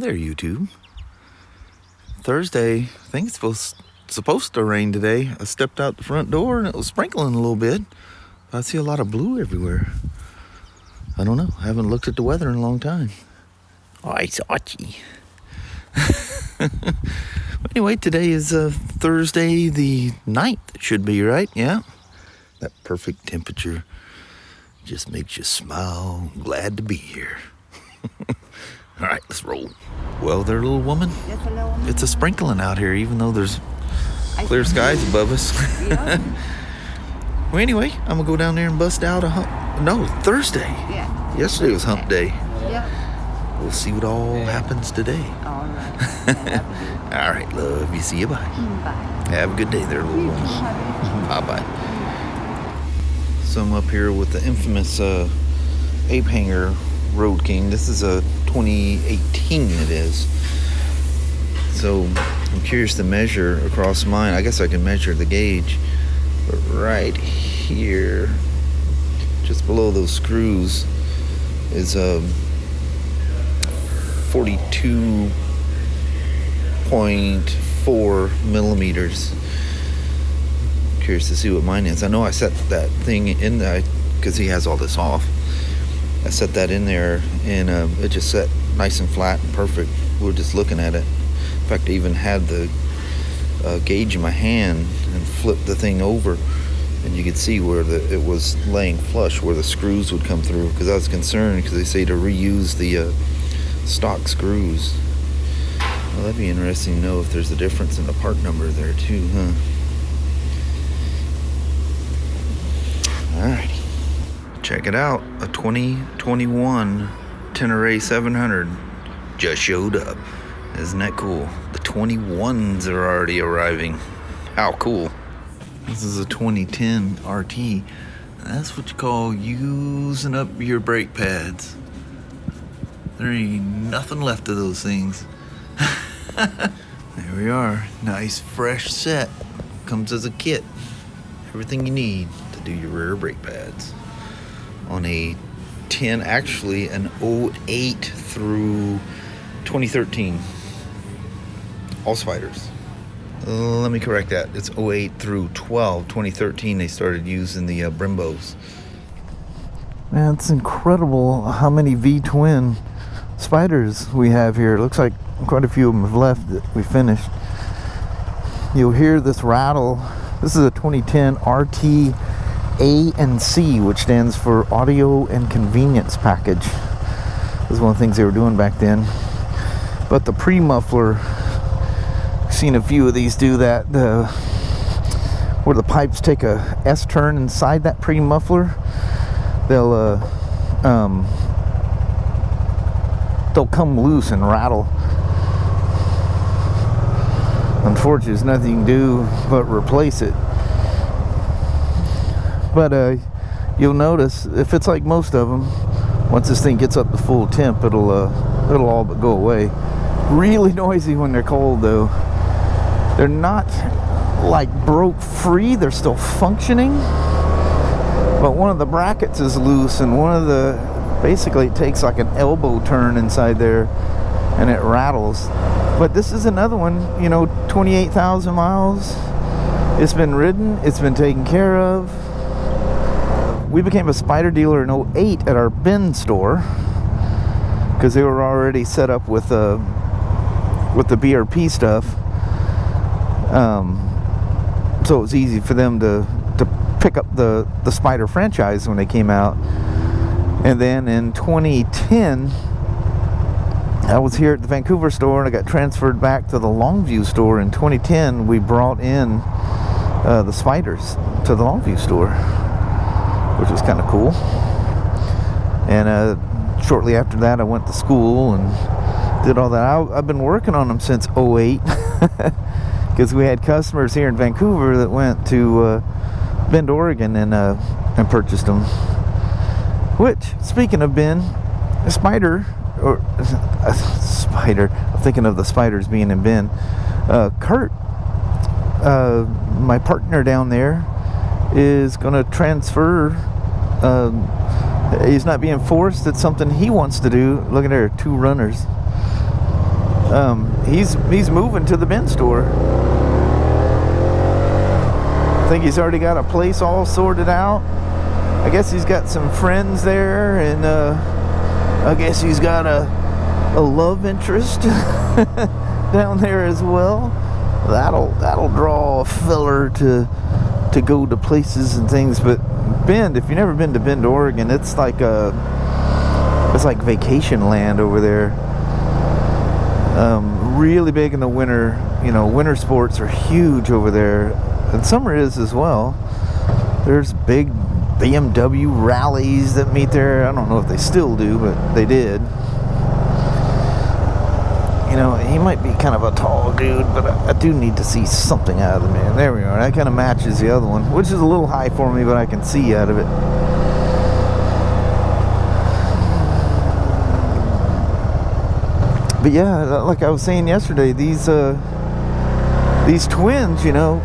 there, YouTube. Thursday, I think it's supposed to rain today. I stepped out the front door and it was sprinkling a little bit. I see a lot of blue everywhere. I don't know. I haven't looked at the weather in a long time. Oh, it's itchy. Anyway, today is Thursday the 9th. It should be, right? Yeah. That perfect temperature just makes you smile. I'm glad to be here. All right, let's roll. Well there, little woman. Yes, hello. It's a sprinkling out here, even though there's clear skies above us. Yeah. Well, anyway, I'm gonna go down there and bust out a hump. No, Thursday. Yeah. Yesterday was hump day. Yeah. We'll see what all happens today. All right. All right, love. You see you. Bye. Bye. Have a good day there, little woman. Bye-bye. So I'm up here with the infamous Ape Hanger Road King. This is a 2018 it is. So I'm curious to measure across mine. I guess I can measure the gauge. But right here, just below those screws, is 42.4 millimeters. Curious to see what mine is. I know I set that thing in there because he has all this off. I set that in there and it just set nice and flat and perfect. We were just looking at it. In fact, I even had the gauge in my hand and flipped the thing over, and you could see where it was laying flush, where the screws would come through, because I was concerned because they say to reuse the stock screws. Well, that'd be interesting to know if there's a difference in the part number there too, huh? Alrighty. Check it out. A 2021 Tenere 700 just showed up. Isn't that cool? The 21s are already arriving. How cool. This is a 2010 RT. That's what you call using up your brake pads. There ain't nothing left of those things. There we are. Nice fresh set. Comes as a kit. Everything you need to do your rear brake pads. On a 10, actually an 08 through 2013. All Spyders. Let me correct that. It's 08 through 2013 they started using the Brimbos. Man, it's incredible how many V-twin Spyders we have here. It looks like quite a few of them have left that we finished. You'll hear this rattle. This is a 2010 RT-A&C, which stands for Audio and Convenience Package. This is one of the things they were doing back then. But the pre-muffler, I've seen a few of these do that, where the pipes take a S-turn inside that pre-muffler. They'll come loose and rattle. Unfortunately, there's nothing you can do but replace it. But you'll notice, if it's like most of them, once this thing gets up to full temp, it'll all but go away. Really noisy when they're cold, though. They're not like broke free, they're still functioning, but one of the brackets is loose, and basically it takes like an elbow turn inside there and it rattles. But this is another one, 28,000 miles. It's been ridden, it's been taken care of. We became a Spyder dealer in 08 at our bin store because they were already set up with the BRP stuff. So it was easy for them to pick up the Spyder franchise when they came out. And then in 2010, I was here at the Vancouver store and I got transferred back to the Longview store. In 2010, we brought in the Spyders to the Longview store, which was kind of cool. And shortly after that, I went to school and did all that. I've been working on them since 08 because we had customers here in Vancouver that went to Bend, Oregon and purchased them. Which, speaking of Bend, Spyder, I'm thinking of the Spyders being in Bend. Kurt, my partner down there, is going to transfer. He's not being forced. It's something he wants to do. Look at there, two runners. He's moving to the Bend store. I think he's already got a place all sorted out. I guess he's got some friends there, and I guess he's got a love interest down there as well. That'll draw a filler to go to places and things. But Bend, if you've never been to Bend, Oregon, it's like vacation land over there. Really big in the winter. You know, winter sports are huge over there, and summer is as well. There's big BMW rallies that meet there. I don't know if they still do, but they did. You know, he might be kind of a tall dude, but I do need to see something out of the man. There we are. That kind of matches the other one, which is a little high for me, but I can see out of it. But yeah, like I was saying yesterday, these twins, you know,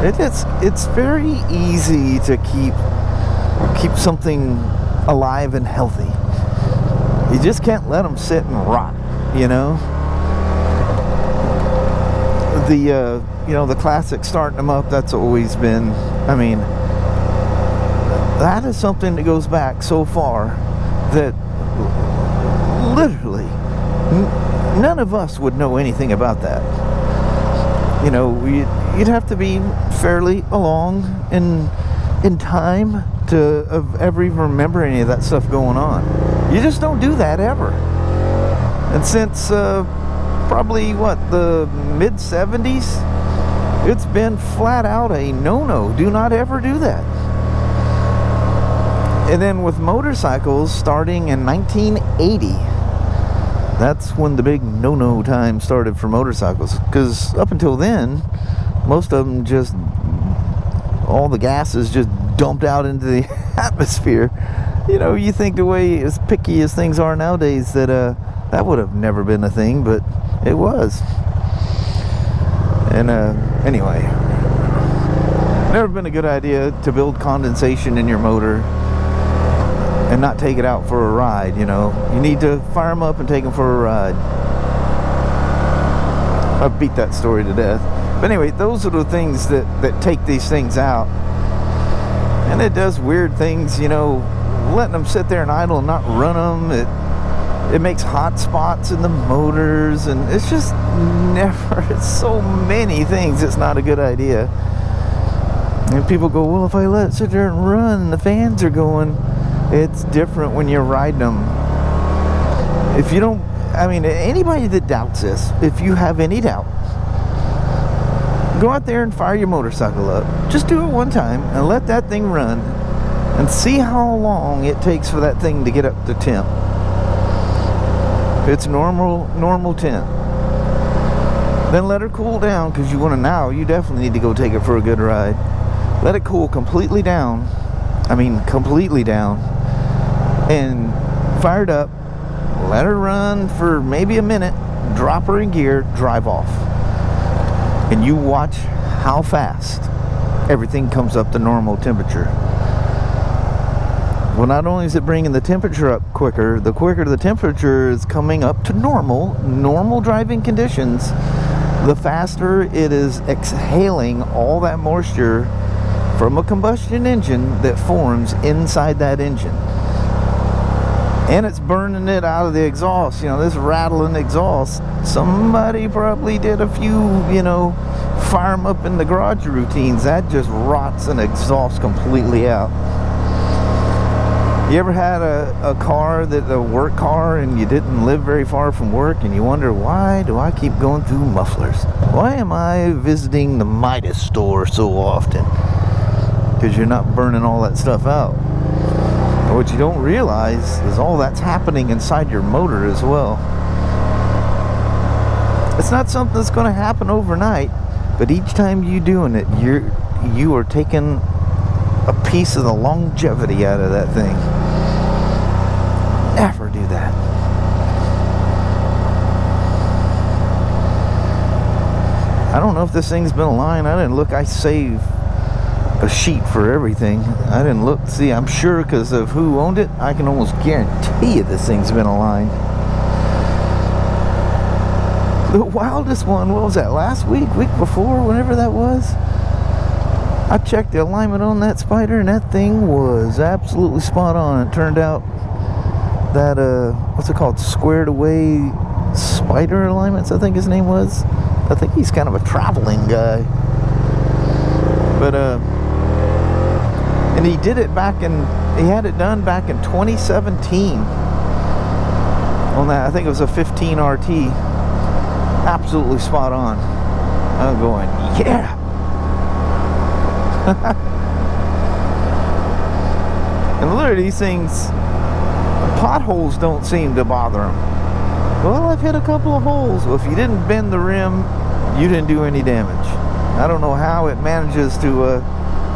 it's very easy to keep something alive and healthy. You just can't let them sit and rot, you know. The classic starting them up, that's always been, I mean, that is something that goes back so far that literally none of us would know anything about that. You know, you'd have to be fairly along in time to ever even remember any of that stuff going on. You just don't do that ever. And since probably the mid-70s, it's been flat out a no-no. Do not ever do that. And then with motorcycles, starting in 1980, that's when the big no-no time started for motorcycles. Because up until then, most of them just, all the gases just dumped out into the atmosphere. You know, you think the way as picky as things are nowadays that that would have never been a thing, but it was. And anyway, never been a good idea to build condensation in your motor and not take it out for a ride. You know, you need to fire them up and take them for a ride. I beat that story to death. But anyway, those are the things that take these things out. And it does weird things, you know, letting them sit there and idle and not run them. It makes hot spots in the motors, and it's just never, it's so many things, it's not a good idea. And people go, well, if I let it sit there and run, the fans are going. It's different when you're riding them. If you don't, I mean, anybody that doubts this, if you have any doubt, go out there and fire your motorcycle up. Just do it one time and let that thing run and see how long it takes for that thing to get up to temp. It's normal temp. Then let her cool down, because you definitely need to go take it for a good ride. Let it cool completely down. I mean, completely down. And fire it up. Let her run for maybe a minute. Drop her in gear. Drive off. And you watch how fast everything comes up to normal temperature. Well, not only is it bringing the temperature up quicker, the quicker the temperature is coming up to normal driving conditions, the faster it is exhaling all that moisture from a combustion engine that forms inside that engine. And it's burning it out of the exhaust. You know, this rattling exhaust, somebody probably did a few, you know, fire them up in the garage routines. That just rots an exhaust completely out. You ever had a car, a work car, and you didn't live very far from work, and you wonder, why do I keep going through mufflers? Why am I visiting the Midas store so often? Because you're not burning all that stuff out. And what you don't realize is all that's happening inside your motor as well. It's not something that's going to happen overnight, but each time you're doing it, you are taking a piece of the longevity out of that thing. Never do that. I don't know if this thing's been aligned. I didn't look. I save a sheet for everything. I didn't look. See, I'm sure because of who owned it, I can almost guarantee you this thing's been aligned. The wildest one, what was that, last week before, whenever that was? I checked the alignment on that Spyder and that thing was absolutely spot on. It turned out that, what's it called, squared away Spyder alignments, I think his name was. I think he's kind of a traveling guy. But, and he did it he had it done back in 2017 on that, I think it was a 15 RT. Absolutely spot on. I'm going, yeah. And literally these things, potholes don't seem to bother them. Well, I've hit a couple of holes. Well, if you didn't bend the rim, you didn't do any damage. I don't know how it manages to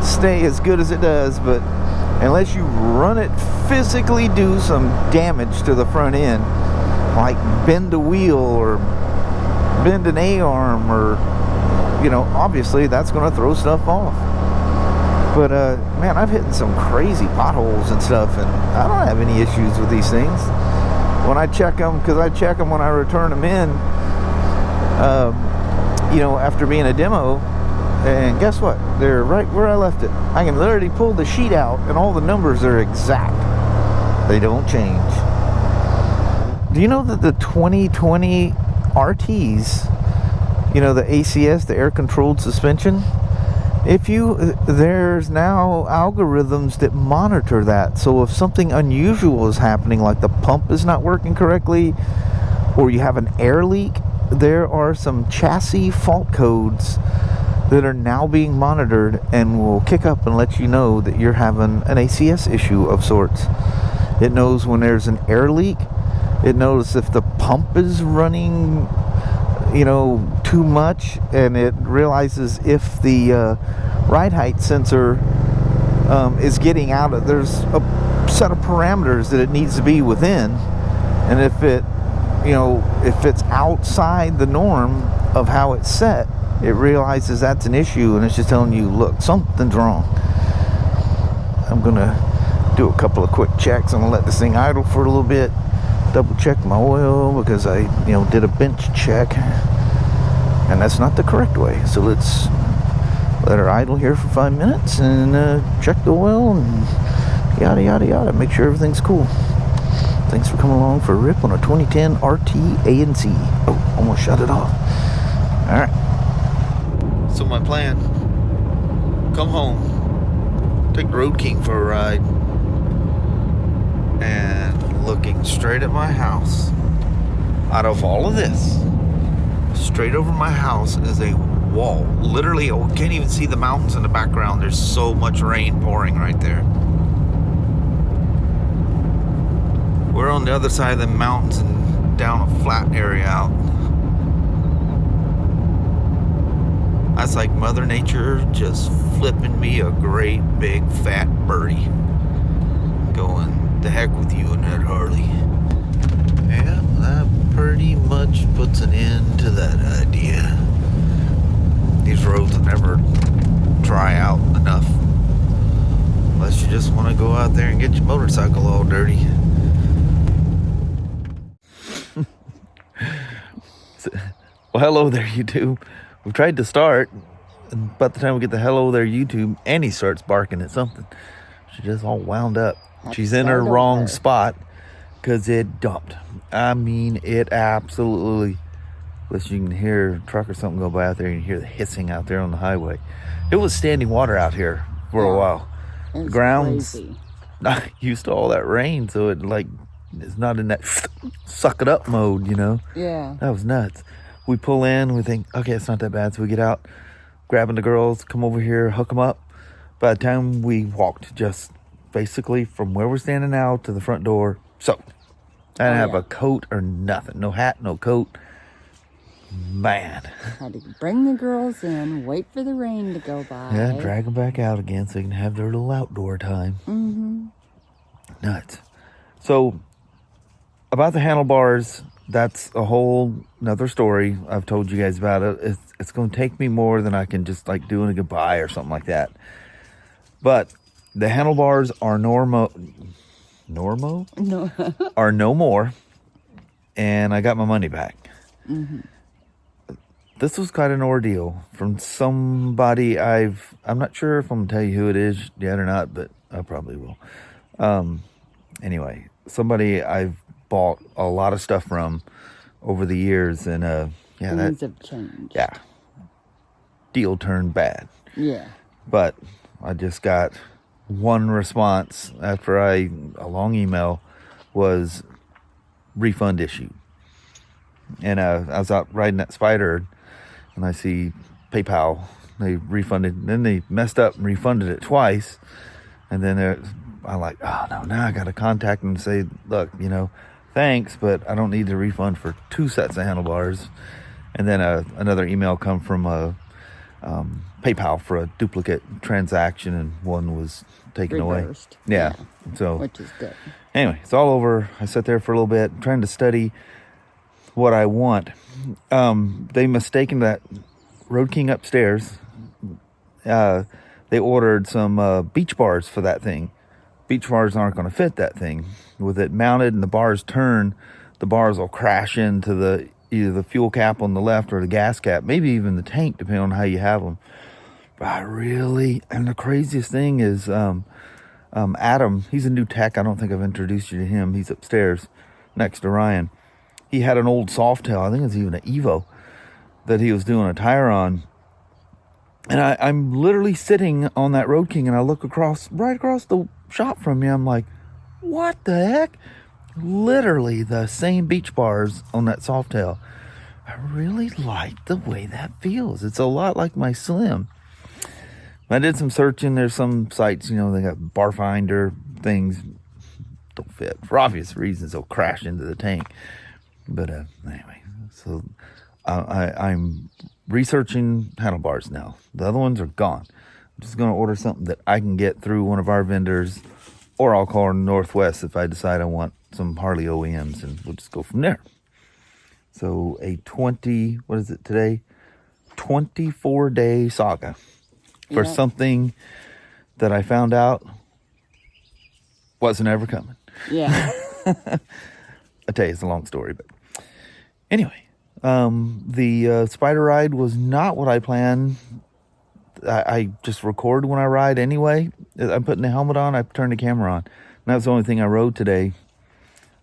stay as good as it does, but unless you run it, physically do some damage to the front end, like bend a wheel or bend an A-arm, or, you know, obviously that's going to throw stuff off. But man, I've hit some crazy potholes and stuff, and I don't have any issues with these things when I check them, because I check them when I return them in, you know, after being a demo. And guess what, they're right where I left it. I can literally pull the sheet out and all the numbers are exact. They don't change. Do you know that the 2020 RTs, you know, the ACS, the air controlled suspension, there's now algorithms that monitor that. So if something unusual is happening, like the pump is not working correctly, or you have an air leak, there are some chassis fault codes that are now being monitored and will kick up and let you know that you're having an ACS issue of sorts. It knows when there's an air leak. It knows if the pump is running, you know, too much, and it realizes if the ride height sensor is getting out of, there's a set of parameters that it needs to be within, and if it, you know, if it's outside the norm of how it's set, it realizes that's an issue, and it's just telling you, look, something's wrong. I'm gonna do a couple of quick checks. I'm gonna let this thing idle for a little bit, double check my oil, because I, you know, did a bench check and that's not the correct way. So let's let her idle here for 5 minutes and check the oil and yada yada yada, make sure everything's cool. Thanks for coming along for a rip on a 2010 RT-A&C. Oh, almost shut it off. All right. So my plan, come home, take the Road King for a ride, and looking straight at my house, out of all of this, straight over my house is a wall. Literally, I can't even see the mountains in the background. There's so much rain pouring right there. We're on the other side of the mountains and down a flat area out. That's like Mother Nature just flipping me a great big fat birdie. Going, the heck with you and that Harley. Yeah, that pretty much puts an end to that idea. These roads will never dry out enough. Unless you just want to go out there and get your motorcycle all dirty. Well, hello there, YouTube. We've tried to start, and by the time we get the hello there, YouTube, Annie starts barking at something. She's just all wound up. She's in her wrong spot because it dumped. I mean, it absolutely, unless you can hear a truck or something go by out there, you can hear the hissing out there on the highway. It was standing water out here for a while. The ground's not used to all that rain, so it like it's not in that suck it up mode, you know? Yeah. That was nuts. We pull in, we think, okay, it's not that bad. So we get out, grabbing the girls, come over here, hook them up. By the time we walked just basically from where we're standing now to the front door, soaked. I didn't have a coat or nothing. No hat, no coat. Man. Had to bring the girls in, wait for the rain to go by. Yeah, drag them back out again so they can have their little outdoor time. Mm-hmm. Nuts. So, about the handlebars, that's a whole another story. I've told you guys about it. It's going to take me more than I can just like doing a goodbye or something like that. But the handlebars are no are no more, and I got my money back. Mm-hmm. this was quite an ordeal from somebody I'm not sure if I'm gonna tell you who it is yet or not, but I probably will. Anyway, somebody I've bought a lot of stuff from over the years, and yeah, Things have changed. Yeah, deal turned bad. Yeah. But I just got one response after a long email was refund issued. And I was out riding that Spyder, and I see PayPal. They refunded, then they messed up and refunded it twice. And then I'm like, oh no, now I got to contact them and say, look, thanks, but I don't need the refund for 2 sets of handlebars. And then another email come from PayPal for a duplicate transaction, and one was taken Reversed. away. Yeah. So, which is good. Anyway, it's all over. I sat there for a little bit trying to study what I want. They mistaken that Road King upstairs. They ordered some beach bars for that thing. Beach bars aren't going to fit that thing. With it mounted and the bars turn, the bars will crash into either the fuel cap on the left or the gas cap, maybe even the tank, depending on how you have them. But and the craziest thing is Adam, he's a new tech. I don't think I've introduced you to him. He's upstairs next to Ryan. He had an old Softail, I think it was even an Evo, that he was doing a tire on. And I'm literally sitting on that Road King, and I look right across the shop from me. I'm like, what the heck? Literally the same beach bars on that Softail. I really like the way that feels. It's a lot like my Slim. I did some searching. There's some sites, they got bar finder things. Don't fit. For obvious reasons, they'll crash into the tank. But anyway, so I'm researching handlebars now. The other ones are gone. I'm just going to order something that I can get through one of our vendors, or I'll call Northwest if I decide I want some Harley OEMs, and we'll just go from there. So a 24-day saga for something that I found out wasn't ever coming. Yeah. I tell you, it's a long story, but anyway, the Spyder ride was not what I planned. I just record when I ride anyway. I'm putting the helmet on, I turn the camera on. And that's the only thing I rode today.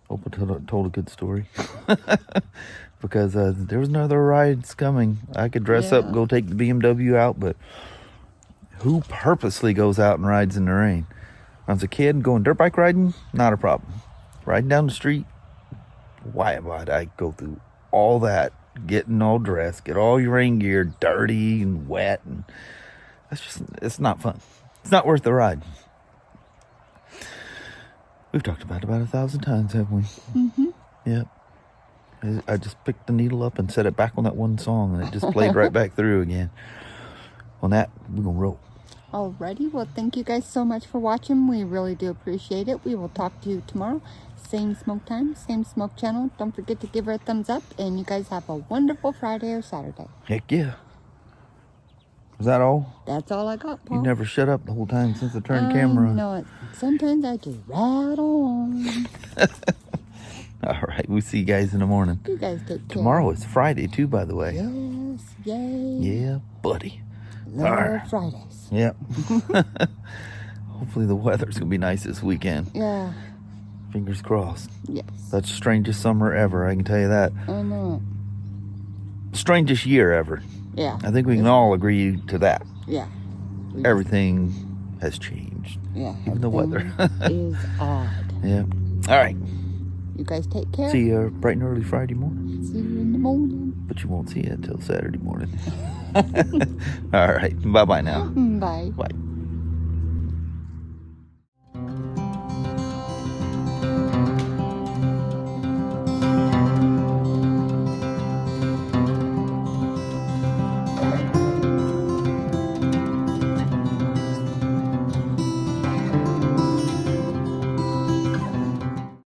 Hope I told a good story. Because there was no other rides coming. I could dress up, go take the BMW out, but who purposely goes out and rides in the rain? When I was a kid, going dirt bike riding, not a problem. Riding down the street, why would I go through all that, getting all dressed, get all your rain gear dirty and wet, and it's not fun. It's not worth the ride. We've talked about it about 1,000 times, haven't we? Mm-hmm. Yep. I just picked the needle up and set it back on that one song, and it just played right back through again. On that, we're going to roll. Alrighty, well, thank you guys so much for watching. We really do appreciate it. We will talk to you tomorrow. Same smoke time, same smoke channel. Don't forget to give her a thumbs up, and you guys have a wonderful Friday or Saturday. Heck yeah. Is that all? That's all I got, Paul. You never shut up the whole time since I turned the camera on. No, sometimes I just rattle on. All right, we'll see you guys in the morning. You guys take care. Tomorrow is Friday, too, by the way. Yes, yay. Yeah, buddy. Love Fridays. Yep. Hopefully the weather's going to be nice this weekend. Yeah. Fingers crossed. Yes. That's the strangest summer ever, I can tell you that. I know. Strangest year ever. Yeah. I think we can all agree to that. Yeah. Everything has changed. Yeah. Even the weather. is odd. Yeah. All right. You guys take care. See you bright and early Friday morning. See you in the morning. But you won't see it until Saturday morning. All right. Bye-bye now. Bye. Bye.